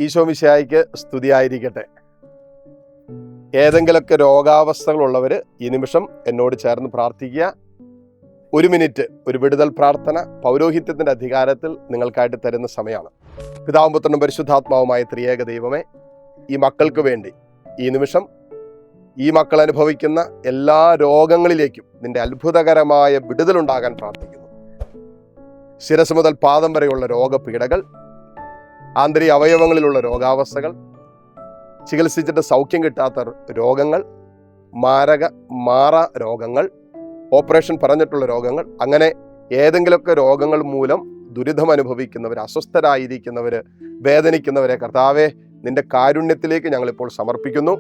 ഈശോമിശിഹായ്ക്ക് സ്തുതിയായിരിക്കട്ടെ. ഏതെങ്കിലുമൊക്കെ രോഗാവസ്ഥകളുള്ളവർ ഈ നിമിഷം എന്നോട് ചേർന്ന് പ്രാർത്ഥിക്കുക. 1 മിനിറ്റ് ഒരു വിടുതൽ പ്രാർത്ഥന പൗരോഹിത്യത്തിൻ്റെ അധികാരത്തിൽ നിങ്ങൾക്കായിട്ട് തരുന്ന സമയമാണ്. പിതാവും പുത്രനും പരിശുദ്ധാത്മാവുമായ ത്രിയേക ദൈവമേ, ഈ മക്കൾക്ക് വേണ്ടി ഈ നിമിഷം ഈ മക്കൾ അനുഭവിക്കുന്ന എല്ലാ രോഗങ്ങളിലേക്കും നിന്റെ അത്ഭുതകരമായ വിടുതലുണ്ടാകാൻ പ്രാർത്ഥിക്കുന്നു. ശിരസ് മുതൽ പാദം വരെയുള്ള രോഗപീഠകൾ, ആന്തരിക അവയവങ്ങളിലുള്ള രോഗാവസ്ഥകൾ, ചികിത്സിച്ചിട്ട് സൗഖ്യം കിട്ടാത്ത രോഗങ്ങൾ, മാറ രോഗങ്ങൾ, ഓപ്പറേഷൻ പറഞ്ഞിട്ടുള്ള രോഗങ്ങൾ, അങ്ങനെ ഏതെങ്കിലുമൊക്കെ രോഗങ്ങൾ മൂലം ദുരിതം അനുഭവിക്കുന്നവർ, അസ്വസ്ഥരായിരിക്കുന്നവർ, വേദനിക്കുന്നവരെ കർത്താവേ നിന്റെ കാരുണ്യത്തിലേക്ക് ഞങ്ങളിപ്പോൾ സമർപ്പിക്കുന്നു.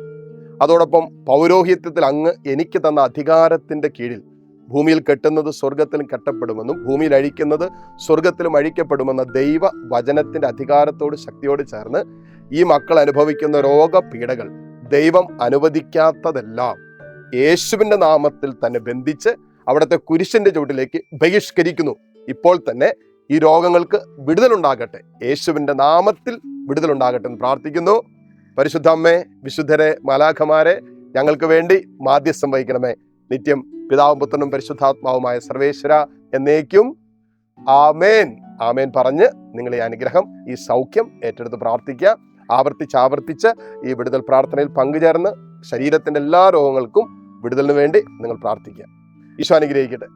അതോടൊപ്പം പൗരോഹിത്യത്തിൽ അങ്ങ് എനിക്ക് തന്ന അധികാരത്തിൻ്റെ കീഴിൽ ഭൂമിയിൽ കെട്ടുന്നത് സ്വർഗത്തിലും കെട്ടപ്പെടുമെന്നും ഭൂമിയിൽ അഴിക്കുന്നത് സ്വർഗത്തിലും അഴിക്കപ്പെടുമെന്ന ദൈവ വചനത്തിൻ്റെ അധികാരത്തോട് ശക്തിയോട് ചേർന്ന് ഈ മക്കൾ അനുഭവിക്കുന്ന രോഗപീഠകൾ ദൈവം അനുവദിക്കാത്തതെല്ലാം യേശുവിൻ്റെ നാമത്തിൽ തന്നെ ബന്ധിച്ച് അവിടുത്തെ കുരിശിൻ്റെ ചുവട്ടിലേക്ക് ബഹിഷ്കരിക്കുന്നു. ഇപ്പോൾ തന്നെ ഈ രോഗങ്ങൾക്ക് വിടുതലുണ്ടാകട്ടെ, യേശുവിൻ്റെ നാമത്തിൽ വിടുതലുണ്ടാകട്ടെ എന്ന് പ്രാർത്ഥിക്കുന്നു. പരിശുദ്ധ അമ്മേ, വിശുദ്ധരെ, മാലാഖമാരെ ഞങ്ങൾക്ക് വേണ്ടി മാധ്യസ്ഥം വഹിക്കണമേ. നിത്യം പിതാവും പുത്രനും പരിശുദ്ധാത്മാവുമായ സർവേശ്വര എന്നേക്കും ആമേൻ. ആമേൻ പറഞ്ഞ് നിങ്ങൾ ഈ അനുഗ്രഹം, ഈ സൗഖ്യം ഏറ്റെടുത്ത് പ്രാർത്ഥിക്കുക. ആവർത്തിച്ച് ഈ വിടുതൽ പ്രാർത്ഥനയിൽ പങ്കുചേർന്ന് ശരീരത്തിൻ്റെ എല്ലാ രോഗങ്ങൾക്കും വിടുതലിന് വേണ്ടി നിങ്ങൾ പ്രാർത്ഥിക്കുക. ഈശോ അനുഗ്രഹിക്കട്ടെ.